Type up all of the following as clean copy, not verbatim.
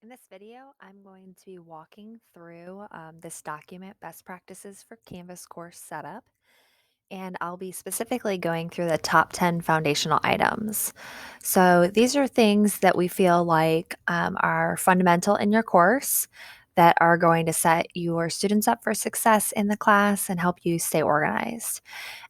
In this video, I'm going to be walking through this document, Best Practices for Canvas Course Setup, and I'll be specifically going through the top 10 foundational items. So these are things that we feel like are fundamental in your course that are going to set your students up for success in the class and help you stay organized.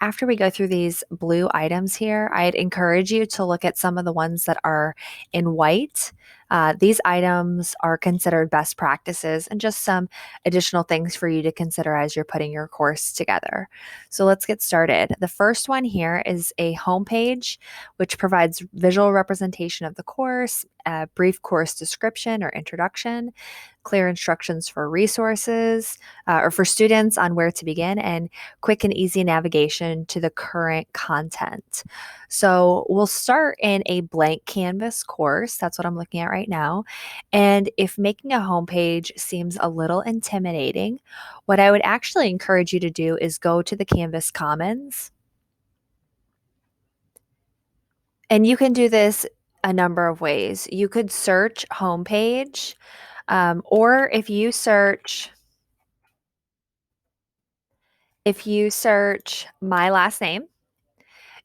After we go through these blue items here, I'd encourage you to look at some of the ones that are in white. These items are considered best practices and just some additional things for you to consider as you're putting your course together. So let's get started. The first one here is a homepage, which provides visual representation of the course, a brief course description or introduction, clear instructions for resources or for students on where to begin, and quick and easy navigation to the current content. So we'll start in a blank canvas course. That's what I'm looking at right now. And if making a homepage seems a little intimidating, what I would actually encourage you to do is go to the Canvas Commons. And you can do this a number of ways. You could search homepage, or if you search my last name,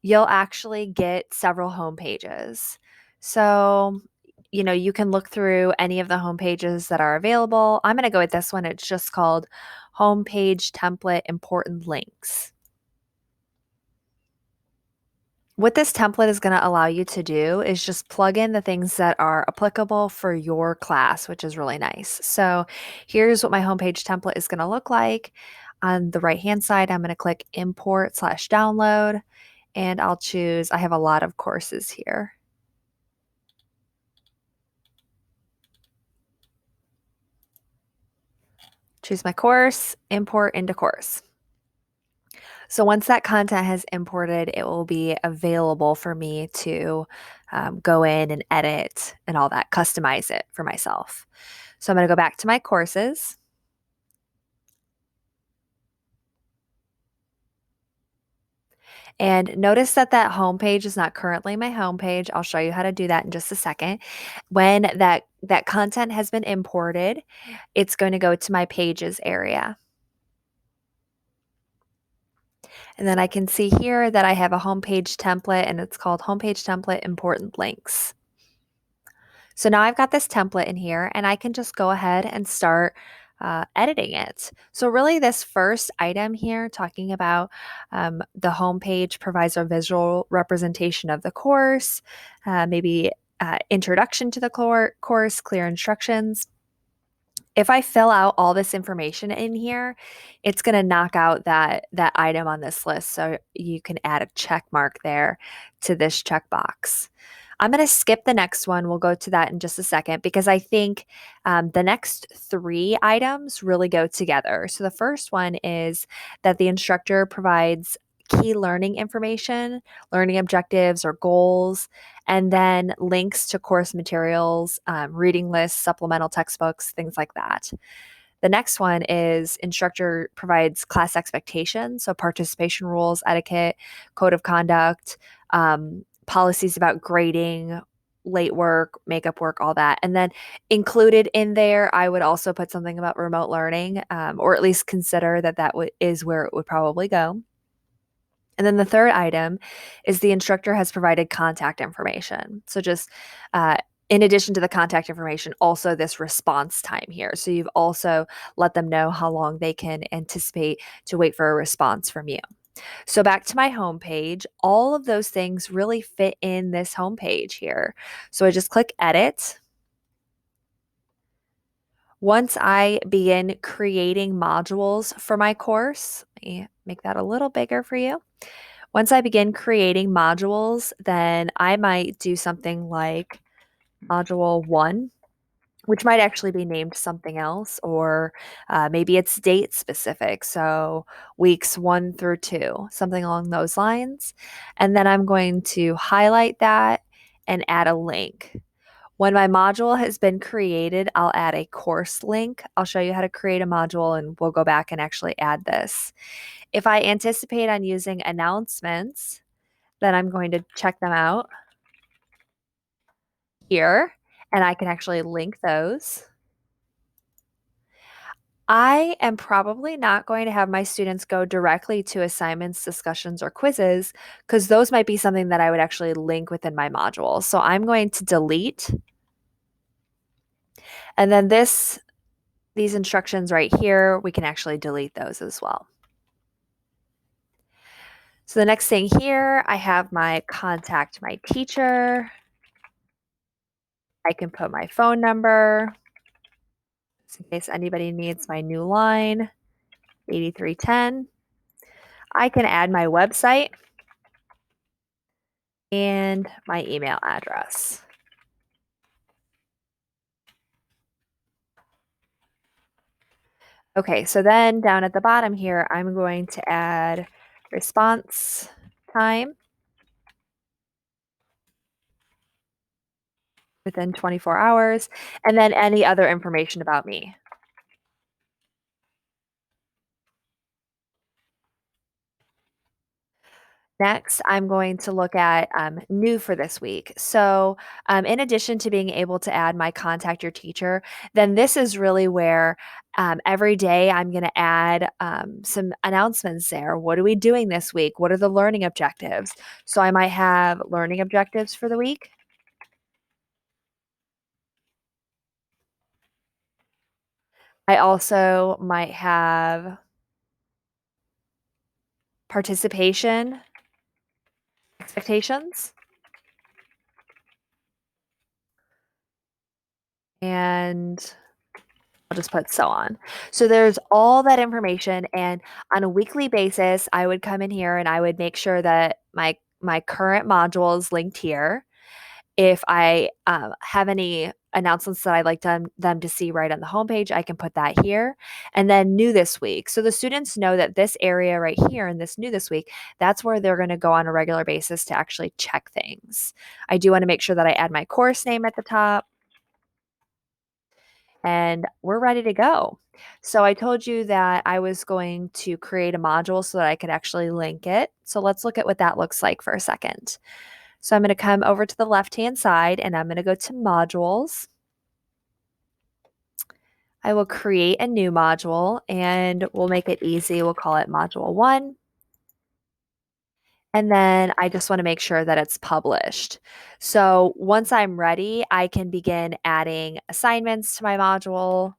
you'll actually get several home pages. So, you can look through any of the home pages that are available. I'm going to go with this one. It's just called Homepage Template Important Links. What this template is going to allow you to do is just plug in the things that are applicable for your class, which is really nice. So here's what my homepage template is going to look like. On the right-hand side, I'm going to click Import/Download, and I'll choose, I have a lot of courses here. Choose my course, import into course. So once that content has imported, it will be available for me to go in and edit and all that, customize it for myself. So I'm going to go back to my courses. And notice that that homepage is not currently my homepage. I'll show you how to do that in just a second. When that content has been imported, it's going to go to my pages area. And then I can see here that I have a homepage template, and it's called Homepage Template Important Links. So now I've got this template in here, and I can just go ahead and start editing it. So really this first item here, talking about the homepage provides a visual representation of the course, maybe introduction to the course, clear instructions. If I fill out all this information in here, it's going to knock out that item on this list. So you can add a check mark there to this checkbox. I'm going to skip the next one. We'll go to that in just a second because I think the next three items really go together. So the first one is that the instructor provides key learning information, learning objectives or goals, and then links to course materials, reading lists, supplemental textbooks, things like that. The next one is instructor provides class expectations, so participation rules, etiquette, code of conduct, policies about grading, late work, makeup work, all that. And then included in there, I would also put something about remote learning, or at least consider that is where it would probably go. And then the third item is the instructor has provided contact information. So just in addition to the contact information, also this response time here. So you've also let them know how long they can anticipate to wait for a response from you. So back to my homepage, all of those things really fit in this homepage here. So I just click edit. Once I begin creating modules for my course, let me make that a little bigger for you. Once I begin creating modules, then I might do something like module 1, which might actually be named something else, or maybe it's date specific. So weeks 1 through 2, something along those lines. And then I'm going to highlight that and add a link. When my module has been created, I'll add a course link. I'll show you how to create a module and we'll go back and actually add this. If I anticipate on using announcements, then I'm going to check them out here. and I can actually link those. I am probably not going to have my students go directly to assignments, discussions, or quizzes because those might be something that I would actually link within my module. So I'm going to delete, and then these instructions right here, we can actually delete those as well. So the next thing here, I have my contact my teacher. I can put my phone number just in case anybody needs my new line, 8310. I can add my website and my email address. Okay, so then down at the bottom here, I'm going to add response time within 24 hours, and then any other information about me. Next, I'm going to look at new for this week. So, in addition to being able to add my contact your teacher, then this is really where every day I'm going to add some announcements there. What are we doing this week? What are the learning objectives? So, I might have learning objectives for the week. I also might have participation expectations. And I'll just put so on. So there's all that information, and on a weekly basis, I would come in here and I would make sure that my current module is linked here. If I have any announcements that I'd like them to see right on the homepage, I can put that here. And then new this week. So the students know that this area right here and this new this week, that's where they're going to go on a regular basis to actually check things. I do want to make sure that I add my course name at the top, and we're ready to go. So I told you that I was going to create a module so that I could actually link it. So let's look at what that looks like for a second. So I'm going to come over to the left-hand side and I'm going to go to modules. I will create a new module and we'll make it easy. We'll call it module 1. And then I just want to make sure that it's published. So once I'm ready, I can begin adding assignments to my module,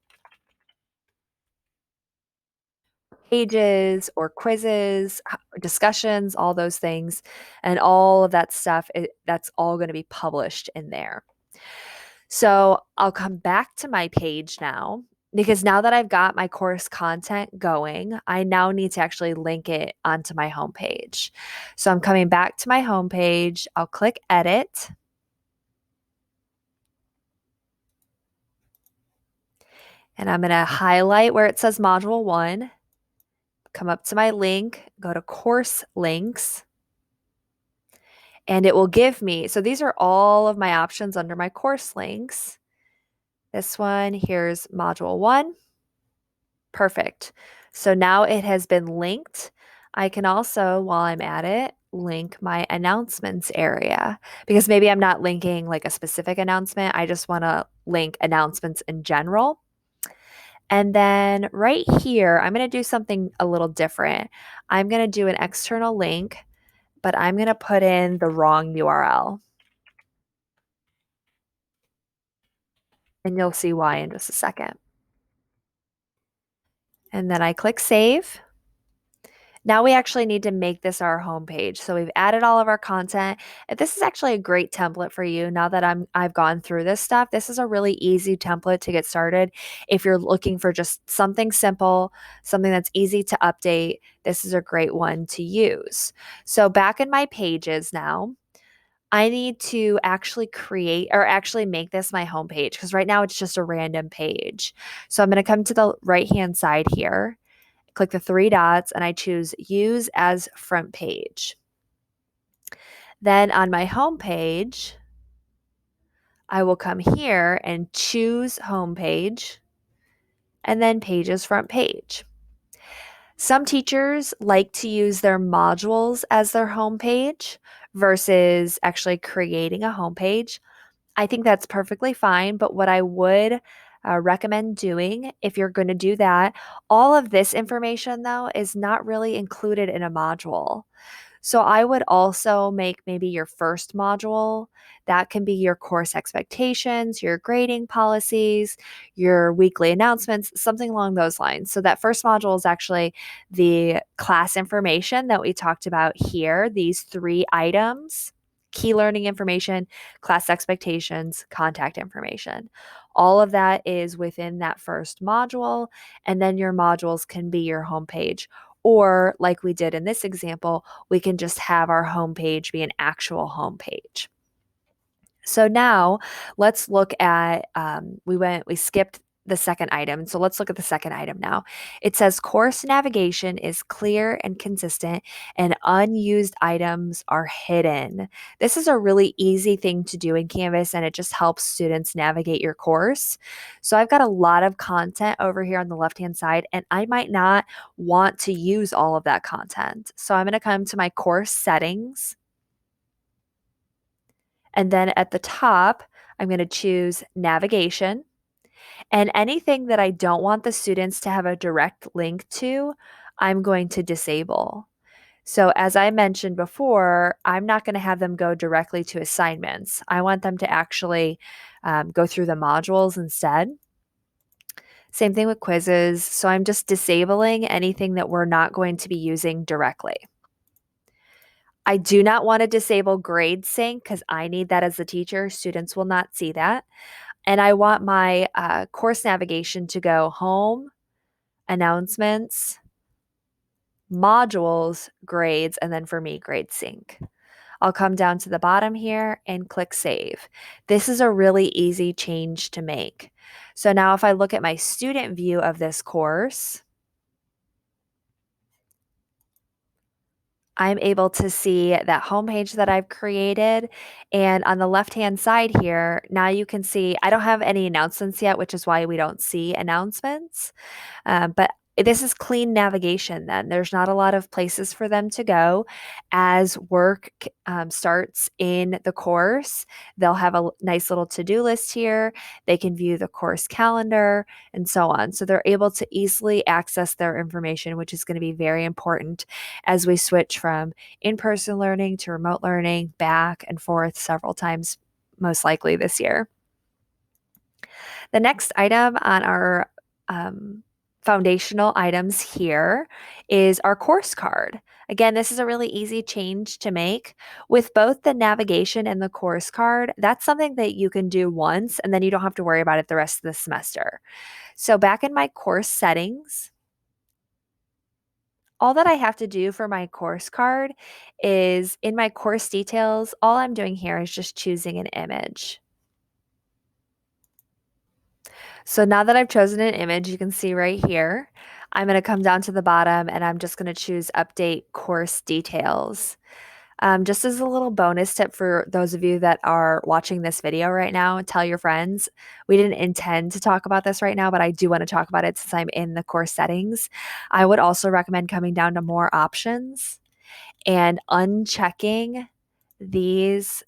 pages or quizzes, discussions, all those things, and all of that stuff, that's all going to be published in there. So I'll come back to my page now because now that I've got my course content going, I now need to actually link it onto my homepage. So I'm coming back to my homepage. I'll click edit. And I'm going to highlight where it says module 1, come up to my link, go to course links, and it will give me, so these are all of my options under my course links. This one, here's module 1. Perfect. So now it has been linked. I can also, while I'm at it, link my announcements area because maybe I'm not linking like a specific announcement. I just want to link announcements in general. And then right here, I'm going to do something a little different. I'm going to do an external link, but I'm going to put in the wrong URL. And you'll see why in just a second. And then I click save. Now we actually need to make this our homepage. So we've added all of our content. This is actually a great template for you. Now that I've gone through this stuff, this is a really easy template to get started. If you're looking for just something simple, something that's easy to update, this is a great one to use. So back in my pages now, I need to actually create or actually make this my homepage because right now it's just a random page. So I'm going to come to the right-hand side here, click the 3 dots, and I choose Use as Front Page. Then on my homepage, I will come here and choose Homepage and then Pages Front Page. Some teachers like to use their modules as their homepage versus actually creating a homepage. I think that's perfectly fine, but what I would recommend doing if you're going to do that, all of this information though is not really included in a module. So I would also make maybe your first module. That can be your course expectations, your grading policies, your weekly announcements, something along those lines. So that first module is actually the class information that we talked about here, these 3 items: key learning information, class expectations, contact information. All of that is within that first module, and then your modules can be your homepage. Or, like we did in this example, we can just have our homepage be an actual homepage. So now let's look at, we skipped the second item. So let's look at the second item now. It says course navigation is clear and consistent and unused items are hidden. This is a really easy thing to do in Canvas and it just helps students navigate your course. So I've got a lot of content over here on the left-hand side and I might not want to use all of that content. So I'm going to come to my course settings. And then at the top, I'm going to choose navigation. And anything that I don't want the students to have a direct link to, I'm going to disable. So as I mentioned before, I'm not going to have them go directly to assignments. I want them to actually go through the modules instead. Same thing with quizzes. So I'm just disabling anything that we're not going to be using directly. I do not want to disable grade sync because I need that as a teacher. Students will not see that. And I want my course navigation to go home, announcements, modules, grades, and then for me, grade sync. I'll come down to the bottom here and click save. This is a really easy change to make. So now if I look at my student view of this course, I'm able to see that homepage that I've created. And on the left-hand side here, now you can see I don't have any announcements yet, which is why we don't see announcements. But this is clean navigation then. There's not a lot of places for them to go. As work starts in the course, they'll have a nice little to-do list here. They can view the course calendar and so on. So they're able to easily access their information, which is going to be very important as we switch from in-person learning to remote learning back and forth several times, most likely this year. The next item on our foundational items here is our course card. Again, this is a really easy change to make. With both the navigation and the course card, that's something that you can do once and then you don't have to worry about it the rest of the semester. So back in my course settings, all that I have to do for my course card is in my course details, all I'm doing here is just choosing an image. So now that I've chosen an image, you can see right here, I'm going to come down to the bottom and I'm just going to choose update course details. Just as a little bonus tip for those of you that are watching this video right now, tell your friends. We didn't intend to talk about this right now, but I do want to talk about it since I'm in the course settings. I would also recommend coming down to more options and unchecking these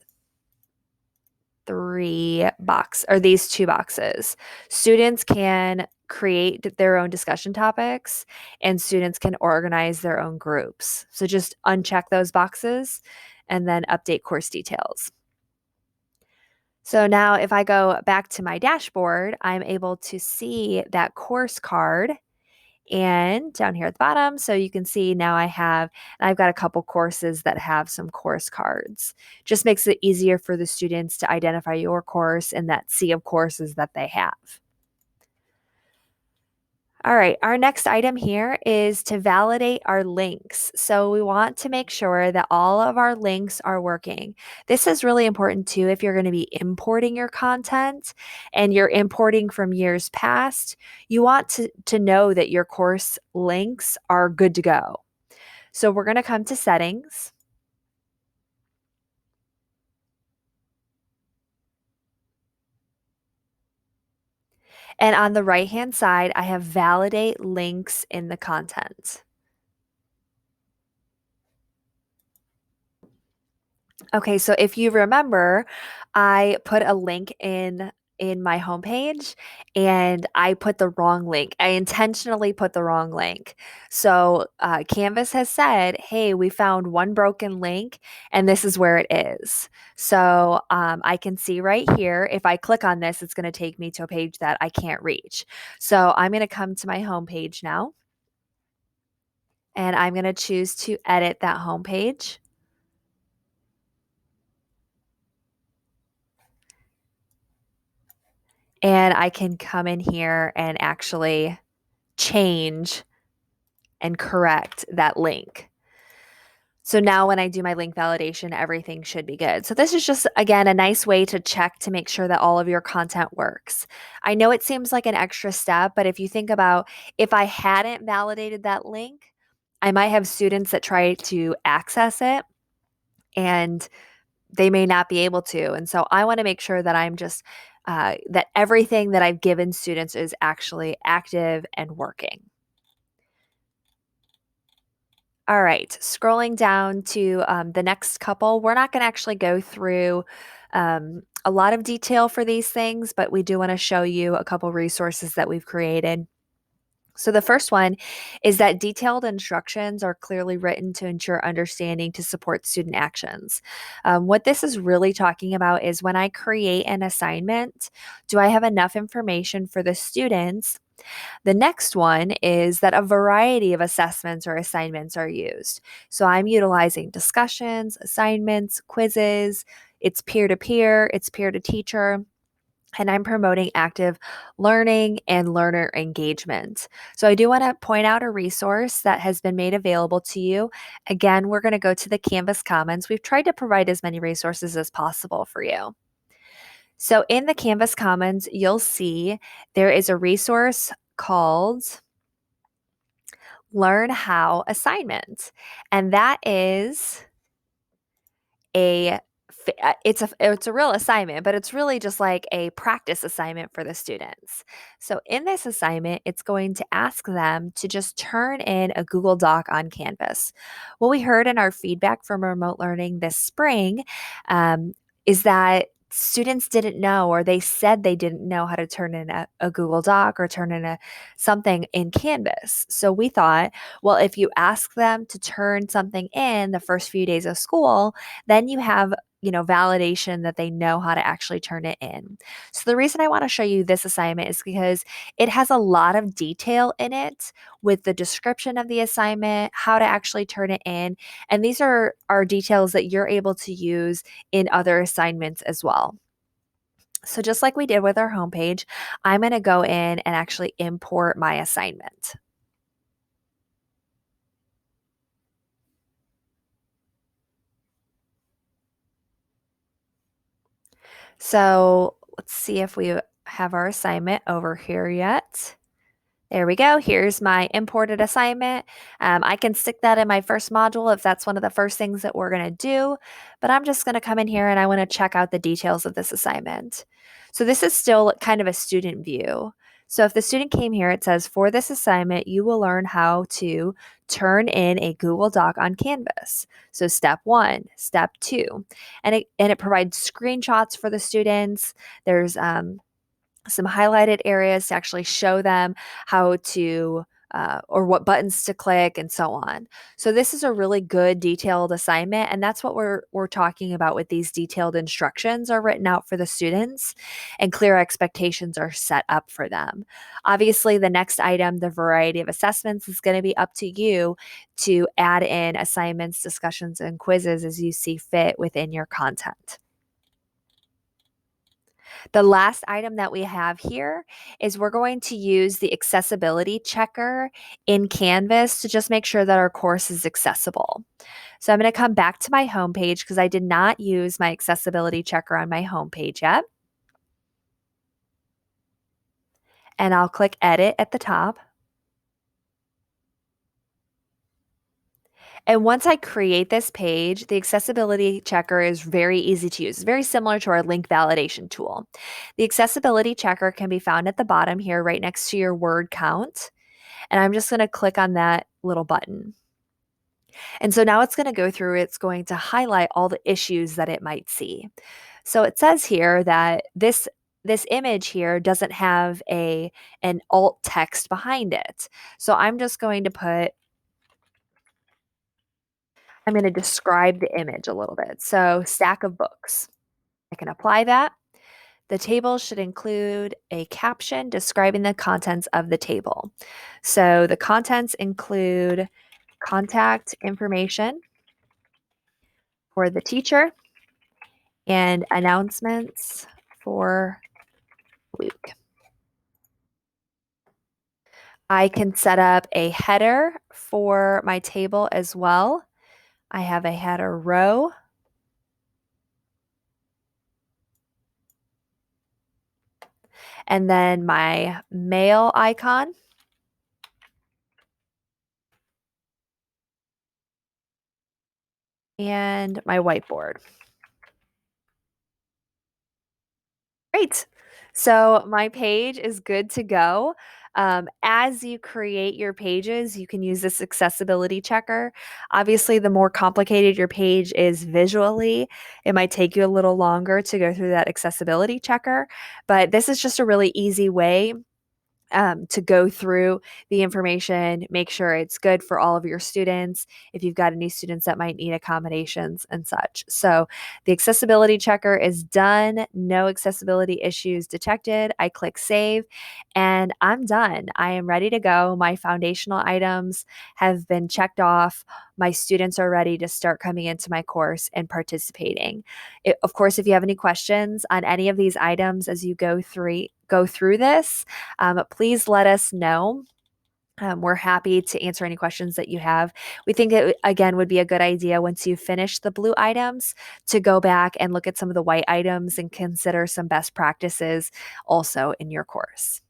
these 2 boxes. Students can create their own discussion topics and students can organize their own groups. So just uncheck those boxes and then update course details. So now if I go back to my dashboard, I'm able to see that course card and down here at the bottom. So you can see now I've got a couple courses that have some course cards. Just makes it easier for the students to identify your course in that sea of courses that they have. All right, our next item here is to validate our links. So we want to make sure that all of our links are working. This is really important too if you're going to be importing your content and you're importing from years past. You want to know that your course links are good to go. So we're going to come to settings. And on the right-hand side, I have validate links in the content. Okay, so if you remember, I put a link in my homepage and I put the wrong link. I intentionally put the wrong link. So Canvas has said, hey, we found one broken link and this is where it is. So I can see right here, if I click on this, it's going to take me to a page that I can't reach. So I'm going to come to my homepage now and I'm going to choose to edit that homepage. And I can come in here and actually change and correct that link. So now when I do my link validation, everything should be good. So this is just, again, a nice way to check to make sure that all of your content works. I know it seems like an extra step, but if you think about if I hadn't validated that link, I might have students that try to access it and they may not be able to. And so I want to make sure that I'm just that everything that I've given students is actually active and working. All right, scrolling down to the next couple, we're not going to actually go through a lot of detail for these things, but we do want to show you a couple resources that we've created. So the first one is that detailed instructions are clearly written to ensure understanding to support student actions. What this is really talking about is when I create an assignment, do I have enough information for the students? The next one is that a variety of assessments or assignments are used. So I'm utilizing discussions, assignments, quizzes, it's peer to peer, it's peer to teacher. And I'm promoting active learning and learner engagement. So, I do want to point out a resource that has been made available to you. Again, we're going to go to the Canvas Commons. We've tried to provide as many resources as possible for you. So in the Canvas Commons, you'll see there is a resource called Learn How Assignment. And that is a it's a real assignment, but it's really just like a practice assignment for the students. So in this assignment, it's going to ask them to just turn in a Google Doc on Canvas. What we heard in our feedback from remote learning this spring is that students didn't know, or they said they didn't know how to turn in a Google Doc or turn in something in Canvas. So we thought, well, if you ask them to turn something in the first few days of school, then you have validation that they know how to actually turn it in. So the reason I want to show you this assignment is because it has a lot of detail in it with the description of the assignment, how to actually turn it in, and these are details that you're able to use in other assignments as well. So just like we did with our homepage, I'm going to go in and actually import my assignment. So let's see if we have our assignment over here yet. There we go. Here's my imported assignment. I can stick that in my first module if that's one of the first things that we're going to do, but I'm just going to come in here and I want to check out the details of this assignment. So this is still kind of a student view. So if the student came here, it says, for this assignment, you will learn how to turn in a Google Doc on Canvas. So step 1, step 2, and it provides screenshots for the students. There's some highlighted areas to actually show them how to or what buttons to click and so on. So this is a really good detailed assignment, and that's what we're talking about with these detailed instructions are written out for the students and clear expectations are set up for them. Obviously, the next item, the variety of assessments, is going to be up to you to add in assignments, discussions, and quizzes as you see fit within your content. The last item that we have here is we're going to use the accessibility checker in Canvas to just make sure that our course is accessible. So I'm going to come back to my homepage because I did not use my accessibility checker on my homepage yet. And I'll click edit at the top. And once I create this page, the accessibility checker is very easy to use. It's very similar to our link validation tool. The accessibility checker can be found at the bottom here, right next to your word count. And I'm just going to click on that little button. And so now it's going to go through, it's going to highlight all the issues that it might see. So it says here that this image here doesn't have an alt text behind it. So I'm going to describe the image a little bit. So stack of books. I can apply that. The table should include a caption describing the contents of the table. So the contents include contact information for the teacher and announcements for Luke. I can set up a header for my table as well. I have a header row. And then my mail icon. And my whiteboard. Great. So my page is good to go. As you create your pages, you can use this accessibility checker. Obviously, the more complicated your page is visually, it might take you a little longer to go through that accessibility checker. But this is just a really easy way to go through the information, make sure it's good for all of your students. If you've got any students that might need accommodations and such. So the accessibility checker is done. No accessibility issues detected. I click save and I'm done. I am ready to go. My foundational items have been checked off. My students are ready to start coming into my course and participating. Of course, if you have any questions on any of these items as you go through this, please let us know. We're happy to answer any questions that you have. We think it, again, would be a good idea once you finish the blue items to go back and look at some of the white items and consider some best practices also in your course.